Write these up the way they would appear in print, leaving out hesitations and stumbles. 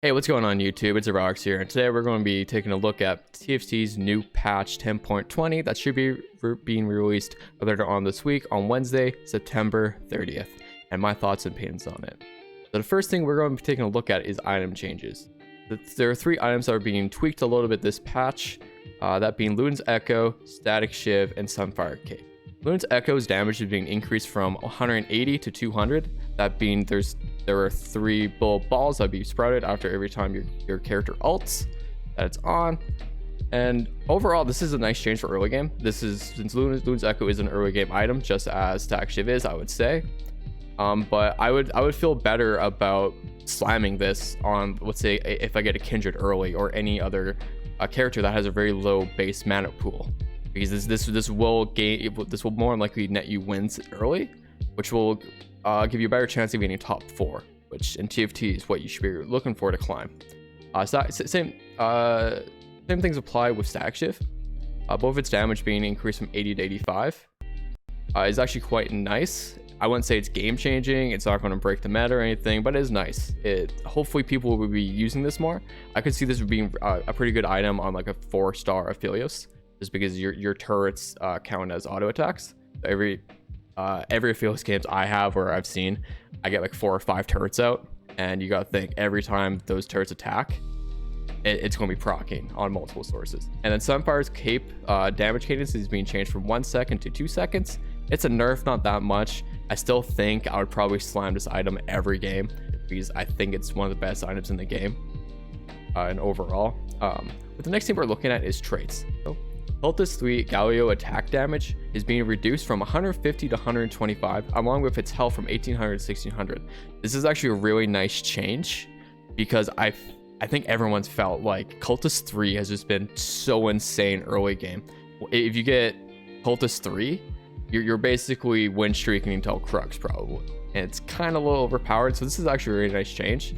Hey, what's going on YouTube? It's Rox here, and today we're going to be taking a look at TFT's new patch 10.20 that should be being released later on this week on Wednesday, September 30th, and my thoughts and opinions on it. So the first thing we're going to be taking a look at is item changes. There are 3 items that are being tweaked a little bit this patch, that being Luden's Echo, Static Shiv, and Sunfire Cape. Luden's Echo's damage is being increased from 180 to 200, that being there are 3 bullet balls that be sprouted after every time your character ults that it's on. And overall, this is a nice change for early game. This is, since Luden's Echo is an early game item, just as Static Shiv is, I would say. But I would feel better about slamming this on, let's say, if I get a Kindred early or any other character that has a very low base mana pool, because this will more likely net you wins early, which will give you a better chance of getting top 4, which in TFT is what you should be looking for to climb. Same things apply with Static Shiv. Both its damage being increased from 80 to 85 is actually quite nice. I wouldn't say it's game changing, it's not going to break the meta or anything, but it is nice. Hopefully people will be using this more. I could see this being a pretty good item on like a 4-star Aphelios, just because your turrets count as auto attacks. So every Aphelios games I have or I've seen, I get like 4 or 5 turrets out, and you gotta think every time those turrets attack, it's going to be proccing on multiple sources. And then Sunfire's Cape damage cadence is being changed from 1 second to 2 seconds. It's a nerf, not that much. I still think I would probably slam this item every game because I think it's one of the best items in the game and overall. But the next thing we're looking at is traits. So, Cultist 3 Galileo attack damage is being reduced from 150 to 125, along with its health from 1800 to 1600. This is actually a really nice change because I think everyone's felt like Cultist 3 has just been so insane early game. If you get Cultist 3, you're basically win streaking until Crux probably, and it's kind of a little overpowered. So this is actually a really nice change.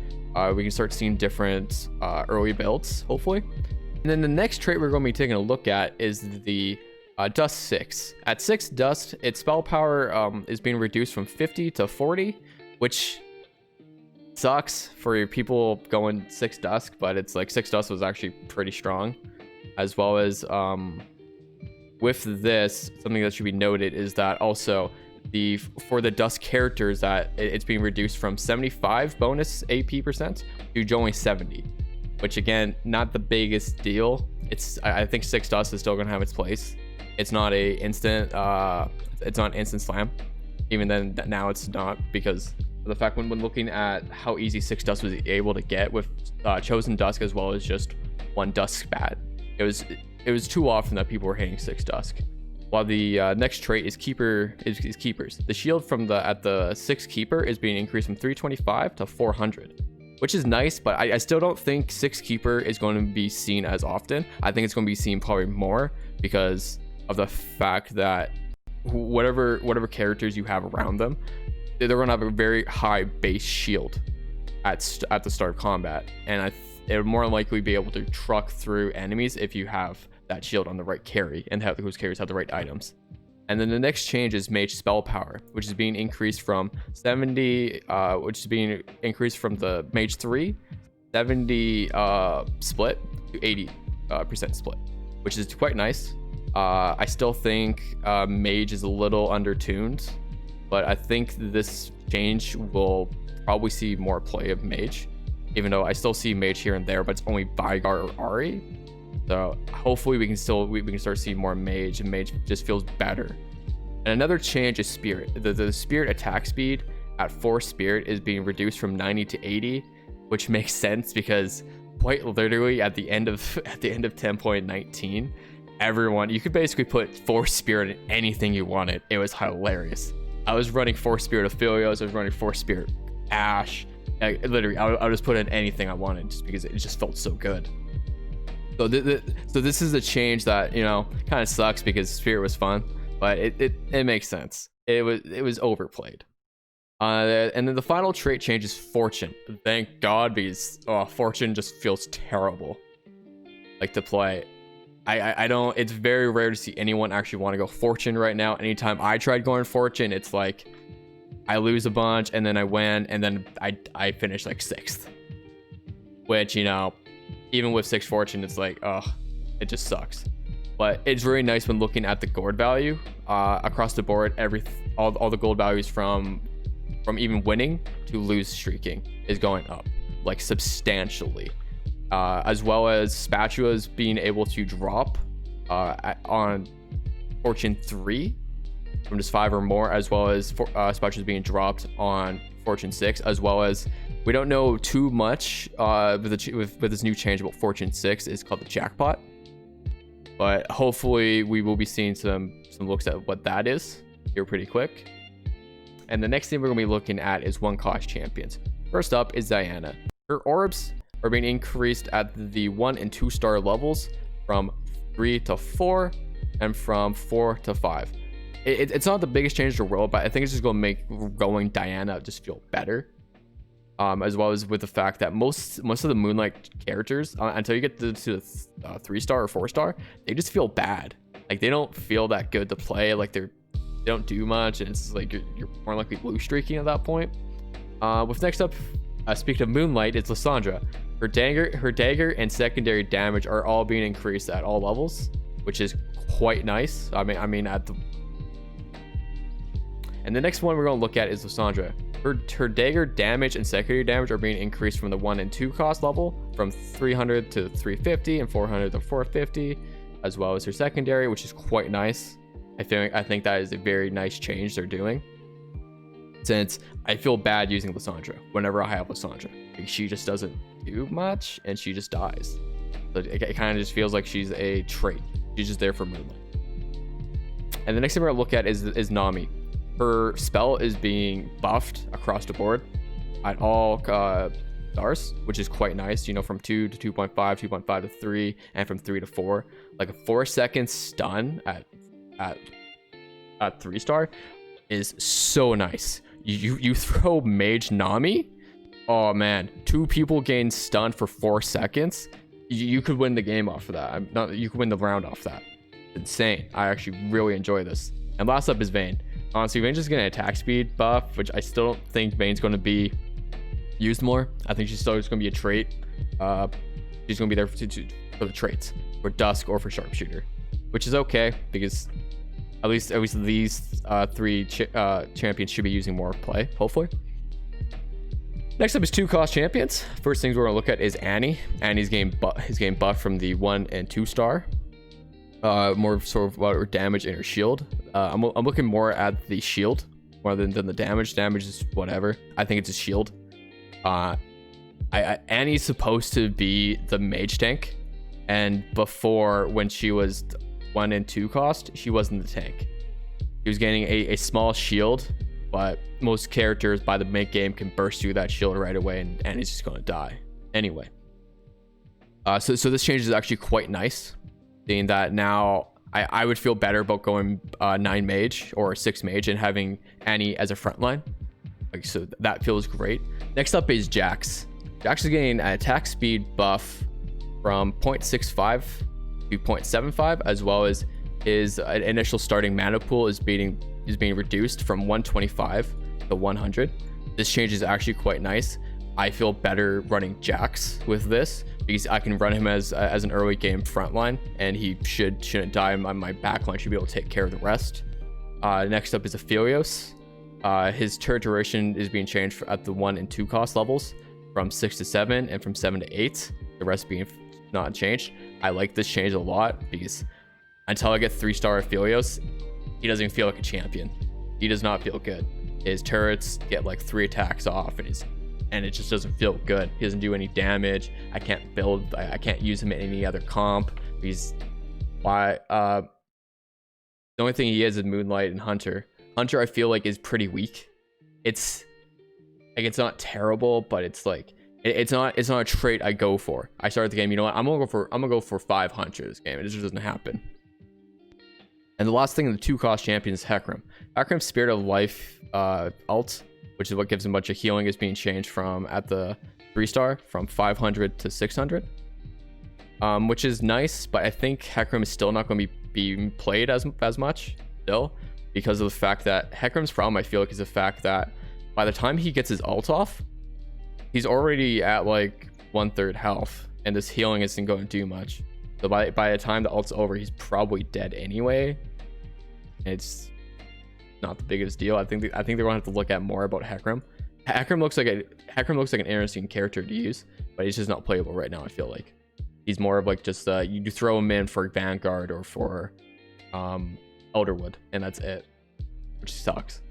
We can start seeing different early builds, hopefully. And then the next trait we're going to be taking a look at is the Dust 6. At 6 Dust, its spell power is being reduced from 50 to 40, which sucks for people going 6 Dusk, but it's like 6 Dust was actually pretty strong. As well as with this, something that should be noted is that also for the Dust characters that it's being reduced from 75 bonus AP percent to only 70. Which again, not the biggest deal. I think 6 Dust is still gonna have its place. It's not a instant it's not an instant slam. Even then now it's not, because of the fact when looking at how easy 6 Dust was able to get with Chosen Dusk as well as just 1 Dusk spat. It was too often that people were hitting 6 Dusk. While the next trait is Keepers. The shield at the 6 Keeper is being increased from 325 to 400. Which is nice, but I still don't think 6 Keeper is going to be seen as often. I think it's going to be seen probably more because of the fact that whatever characters you have around them, they're going to have a very high base shield at the start of combat, and it would more likely be able to truck through enemies if you have that shield on the right carry and those carries have the right items. And then the next change is Mage spell power, which is being increased from 70, which is being increased from the Mage 3, 70 split to 80% split, which is quite nice. I still think Mage is a little undertuned, but I think this change will probably see more play of Mage, even though I still see Mage here and there, but it's only Vygar or Ari. So hopefully we can start seeing more Mage, and Mage just feels better. And another change is Spirit. The Spirit attack speed at 4 Spirit is being reduced from 90 to 80, which makes sense because quite literally at the end of 10.19, you could basically put 4 Spirit in anything you wanted. It was hilarious. I was running 4 Spirit Aphelios, I was running 4 Spirit Ash. Literally, I would just put in anything I wanted just because it just felt so good. So this is a change that, kind of sucks because Spirit was fun, but it makes sense. It was overplayed. And then the final trait change is Fortune. Thank God, because Fortune just feels terrible like to play. I don't, it's very rare to see anyone actually want to go Fortune right now. Anytime I tried going Fortune, it's like I lose a bunch and then I win and then I finish like 6th. which, you know, even with 6 fortune, it's like, oh, it just sucks. But it's really nice when looking at the gold value across the board. All the gold values from even winning to lose streaking is going up, like, substantially. As well as spatulas being able to drop on fortune 3 from just 5 or more, as well as spatulas being dropped on fortune 6, as well as, we don't know too much with this new change about fortune 6 is called the jackpot, but hopefully we will be seeing some looks at what that is here pretty quick. And the next thing we're going to be looking at is 1-cost champions. First up is Diana. Her orbs are being increased at the 1 and 2 star levels from 3 to 4 and from 4 to 5. It's not the biggest change in the world, but I think it's just going to make going Diana just feel better. As well as with the fact that most of the Moonlight characters, until you get to the 3-star or 4-star, they just feel bad. Like, they don't feel that good to play. Like, they don't do much, and it's like you're more likely blue streaking at that point. With next up, speaking of Moonlight, it's Lissandra. Her dagger and secondary damage are all being increased at all levels, which is quite nice. I mean at the. And the next one we're going to look at is Lissandra. Her dagger damage and secondary damage are being increased from the 1 and 2 cost level from 300 to 350 and 400 to 450, as well as her secondary, which is quite nice. I think that is a very nice change they're doing, since I feel bad using Lissandra whenever I have Lissandra. She just doesn't do much and she just dies. So it kind of just feels like she's a trait. She's just there for Moonlight. And the next thing we're going to look at is Nami. Her spell is being buffed across the board at all stars, which is quite nice. You know, from 2 to 2.5, 2.5 to 3, and from 3 to 4. Like a 4-second stun at 3-star is so nice. You throw Mage Nami, oh man, 2 people gain stun for 4 seconds. You could win the game off of that. You could win the round off that. It's insane. I actually really enjoy this. And last up is Vayne. Honestly, Vayne's just getting an attack speed buff, which I still don't think Vayne's going to be used more. I think she's still just going to be a trait. She's going to be there for the traits, for Dusk or for Sharpshooter, which is okay, because at least these 3 champions should be using more play, hopefully. Next up is 2-cost champions. First things we're going to look at is Annie. Annie's getting buffed from the 1 and 2 star. More sort of damage in her shield. I'm looking more at the shield more than the damage. Damage is whatever. I think it's a shield. Annie's supposed to be the mage tank, and before, when she was 1 and 2 cost, she wasn't the tank. She was getting a small shield, but most characters by the mid game can burst through that shield right away, and Annie's just going to die anyway. So this change is actually quite nice. Seeing that now, I would feel better about going 9 mage or 6 mage and having Annie as a frontline. Like, so that feels great. Next up is Jax. Jax is getting an attack speed buff from 0.65 to 0.75, as well as his initial starting mana pool is being reduced from 125 to 100. This change is actually quite nice. I feel better running Jax with this, because I can run him as an early game frontline, and he shouldn't die. My backline should be able to take care of the rest. Next up is Aphelios. His turret duration is being changed at the 1 and 2 cost levels from 6 to 7 and from 7 to 8. The rest being not changed. I like this change a lot, because until I get 3-star Aphelios, he doesn't feel like a champion. He does not feel good. His turrets get like 3 attacks off, and it just doesn't feel good. He doesn't do any damage. I can't build. I can't use him in any other comp. The only thing he is Moonlight and Hunter. Hunter, I feel like, is pretty weak. It's not terrible, but it's like it's not a trait I go for. I started the game. You know what? I'm gonna go for 5 Hunter this game. It just doesn't happen. And the last thing in the 2-cost champion is Hecarim. Hecarim's Spirit of Life ult, which is what gives him a bunch of healing, is being changed from at the 3-star from 500 to 600, which is nice. But I think Hecarim is still not going to be being played as much still, because of the fact that Hecarim's problem, I feel like, is the fact that by the time he gets his ult off, he's already at like 1/3 health, and this healing isn't going to do much. So by the time the ult's over, he's probably dead anyway. It's not the biggest deal. I think they're gonna have to look at more about Hecarim. Hecarim looks like an interesting character to use, but he's just not playable right now. I feel like he's more of like just you throw him in for Vanguard or for Elderwood, and that's it, which sucks.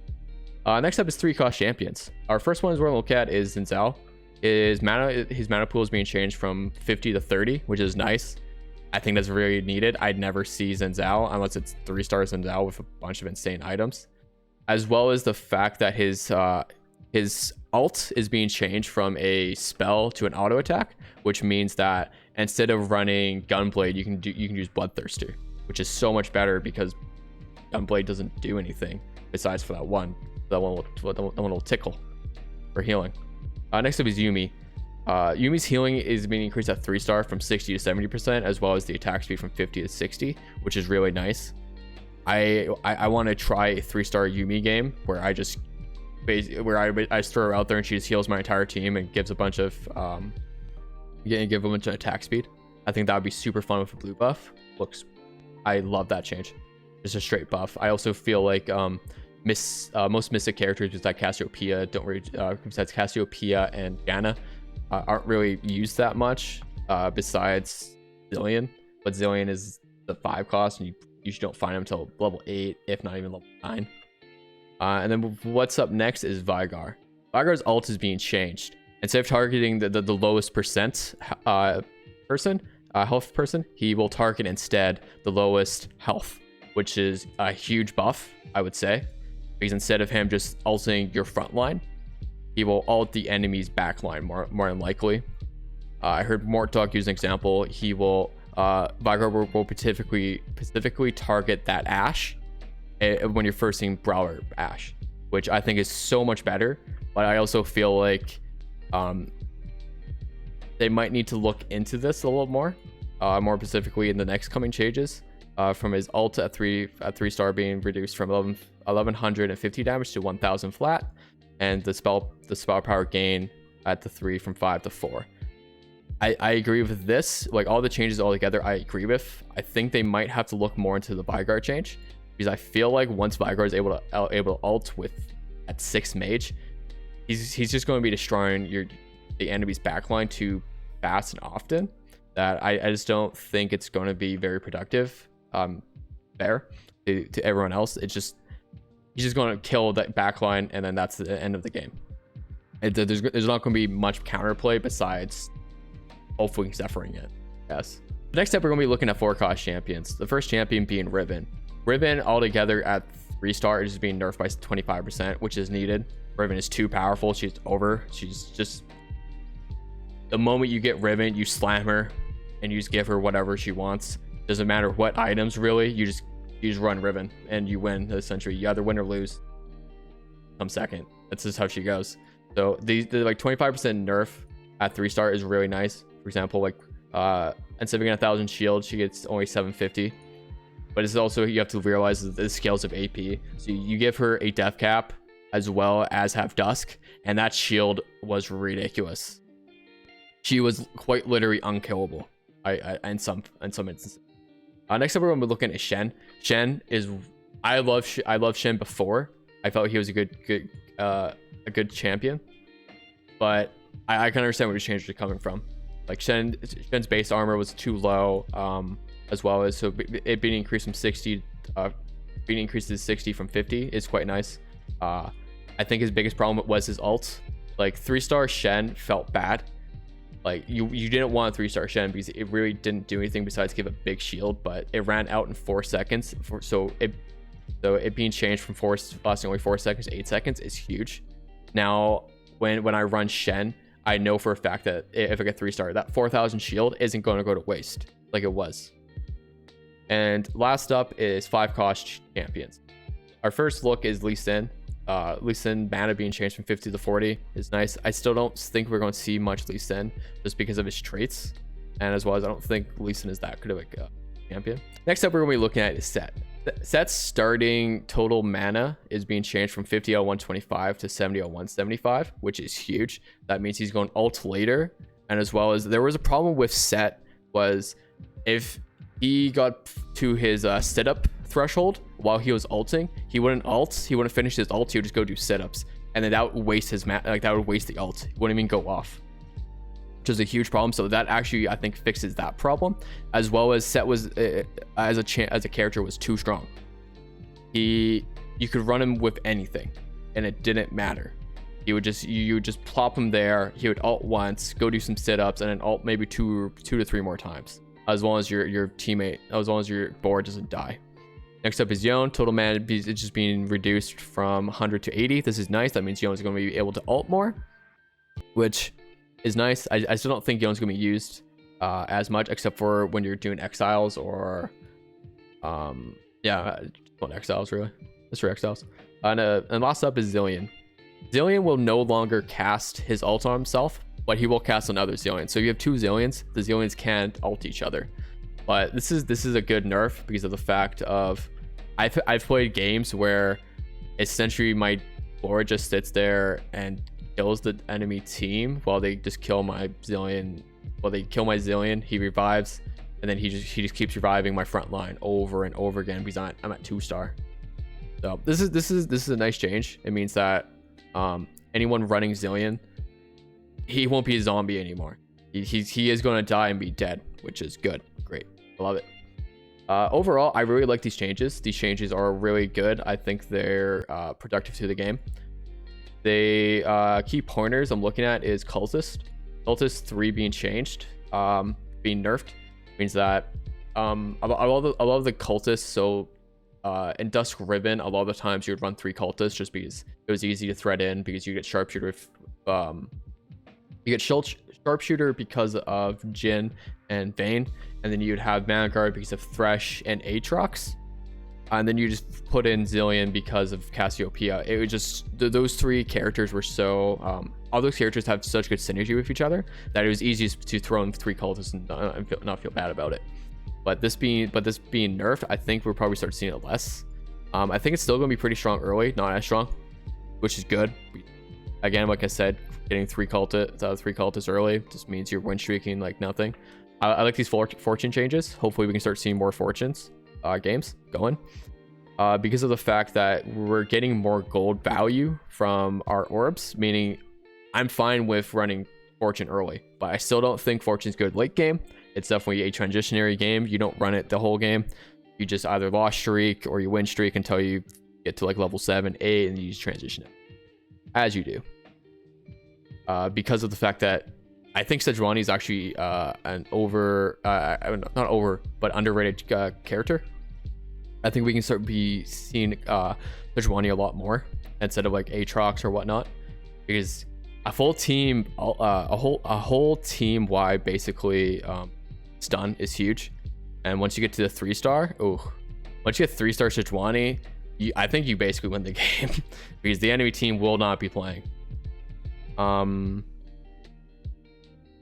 Next up is 3-cost champions. Our first one we're gonna look at is Zinzao. His mana pool is being changed from 50 to 30, which is nice. I think that's really needed. I'd never see Zinzao unless it's 3-star Zinzao with a bunch of insane items, as well as the fact that his ult is being changed from a spell to an auto attack, which means that instead of running Gunblade, you can use Bloodthirster, which is so much better because Gunblade doesn't do anything besides for that one little tickle for healing. Next up is Yumi. Yumi's healing is being increased at 3-star from 60 to 70%, as well as the attack speed from 50 to 60, which is really nice. I want to try a 3-star Yumi game where I just throw her out there and she just heals my entire team and gives a bunch of attack speed. I think that would be super fun with a blue buff. I love that change. Just a straight buff. I also feel like most Mystic characters besides Cassiopeia besides Cassiopeia and Janna aren't really used that much besides Zillion, but Zillion is the 5 cost and you usually don't find him until level 8, if not even level 9. And then what's up next is Veigar. Veigar's ult is being changed. Instead of targeting the lowest percent health person, he will target instead the lowest health, which is a huge buff, I would say, because instead of him just ulting your front line, he will ult the enemy's back line more than likely. I heard Mortdog use an example. He will Veigar will specifically target that Ashe when you're first seeing Brawler Ashe, which I think is so much better. But I also feel like they might need to look into this a little more specifically in the next coming changes. From his ult at 3-star being reduced from 1150 damage to 1000 flat, and the spell power gain at the 3 from 5 to 4. I agree with this. Like all the changes all together, I agree with. I think they might have to look more into the Veigar change, because I feel like once Veigar is able to ult with at 6 Mage, he's just going to be destroying the enemy's backline too fast and often, that I just don't think it's going to be very productive fair to everyone else. It's just he's just going to kill that backline, and then that's the end of the game. There's not going to be much counterplay besides hopefully Zephyring it. Yes. Next up, we're going to be looking at 4-cost champions. The first champion being Riven. Riven altogether at 3-star is being nerfed by 25%, which is needed. Riven is too powerful. She's over. She's just, the moment you get Riven, you slam her and you just give her whatever she wants. Doesn't matter what items, really. You just run Riven and you win, essentially. You either win or lose. Come second. That's just how she goes. So the like 25% nerf at 3-star is really nice. For example, like instead of getting 1000 shield, she gets only 750. But it's also, you have to realize the scales of AP. So you give her a death cap as well as have Dusk, and that shield was ridiculous. She was quite literally unkillable. In some instances. Next up, we're going to be looking at Shen. Shen is, I love Shen before. I felt he was a good champion, but I can understand where the changes are coming from. Like Shen's base armor was too low, as well as so it being increased from 60, being increased to 60 from 50 is quite nice. I think his biggest problem was his ult. Like 3-star Shen felt bad. Like you didn't want a 3-star Shen because it really didn't do anything besides give a big shield, but it ran out in 4 seconds. So it being changed from lasting only 4 seconds to 8 seconds is huge. Now when I run Shen, I know for a fact that if I get 3-star, that 4000 shield isn't going to go to waste like it was. And last up is 5-cost champions. Our first look is Lee Sin. Lee Sin mana being changed from 50 to 40 is nice. I still don't think we're going to see much Lee Sin just because of his traits, and as well as I don't think Lee Sin is that good of a champion. Next up, we're going to be looking at is SETT. SETT's starting total mana is being changed from 50 L 125 to 70 L 175, which is huge. That means he's going ult later, and as well as there was a problem with SETT was if he got to his sit-up threshold while he was ulting, he wouldn't finish his ult, he would just go do sit-ups, and then that would waste his that would waste the ult. He wouldn't even go off, which is a huge problem. So that actually, I think, fixes that problem, as well as SETT was as a character was too strong. You could run him with anything and it didn't matter. You would just plop him there, he would ult once, go do some sit-ups, and then ult maybe two to three more times, as long as your teammate, as long as your board doesn't die. Next up is Yon. Total mana is just being reduced from 100 to 80. This is nice. That means Yon is going to be able to ult more, which is nice. I still don't think Yon's going to be used as much, except for when you're doing exiles or yeah, not exiles really. Just for exiles. And last up is Zillion. Zillion will no longer cast his ult on himself, but he will cast on other Zillions. So you have two Zillions. The Zillions can't ult each other. But this is a good nerf because of the fact of I've played games where essentially my board just sits there and kills the enemy team while they just kill my Zillion. While they kill my Zillion, he revives, and then he just keeps reviving my front line over and over again because I'm at 2-star. So this is a nice change. It means that anyone running Zillion, he won't be a zombie anymore. He is going to die and be dead, which is good. Great. I love it. Overall, I really like these changes. These changes are really good. I think they're productive to the game. They key pointers I'm looking at is Cultist. Cultist 3 being changed, being nerfed, means that I love the Cultists. So in Dusk Riven, a lot of the times you would run 3 Cultists just because it was easy to thread in, because you get Sharpshooter. Sharpshooter because of Jhin and Vayne, and then you'd have Mana Guard because of Thresh and Aatrox, and then you just put in Zillion because of Cassiopeia. It was just those 3 characters were so all those characters have such good synergy with each other that it was easiest to throw in 3 cultists and not feel bad about it. But this being nerfed, I think we'll probably start seeing it less. I think it's still going to be pretty strong early, not as strong, which is good. Again, like I said, getting 3 cultists early just means you're win streaking like nothing. I like these fortune changes. Hopefully we can start seeing more fortunes games going, because of the fact that we're getting more gold value from our orbs, meaning I'm fine with running fortune early, but I still don't think fortune's good late game. It's definitely a transitionary game. You don't run it the whole game. You just either lost streak or you win streak until you get to like level 7, 8, and you just transition it as you do. Because of the fact that I think Sejuani is actually an not over, but underrated character. I think we can start seeing Sejuani a lot more instead of like Aatrox or whatnot, because a full team, a whole team wide basically stun is huge. And once you get to the 3-star, once you get 3-star Sejuani, I think you basically win the game because the enemy team will not be playing.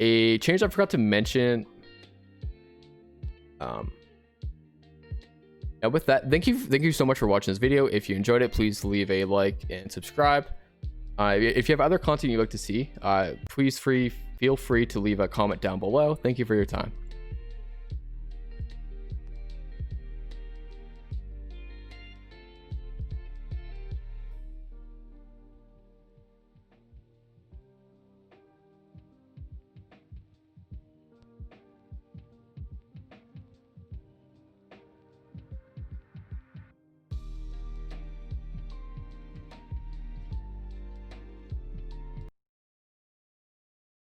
A change I forgot to mention. With that, thank you so much for watching this video. If you enjoyed it, please leave a like and subscribe. If you have other content you'd like to see, please feel free to leave a comment down below. Thank you for your time.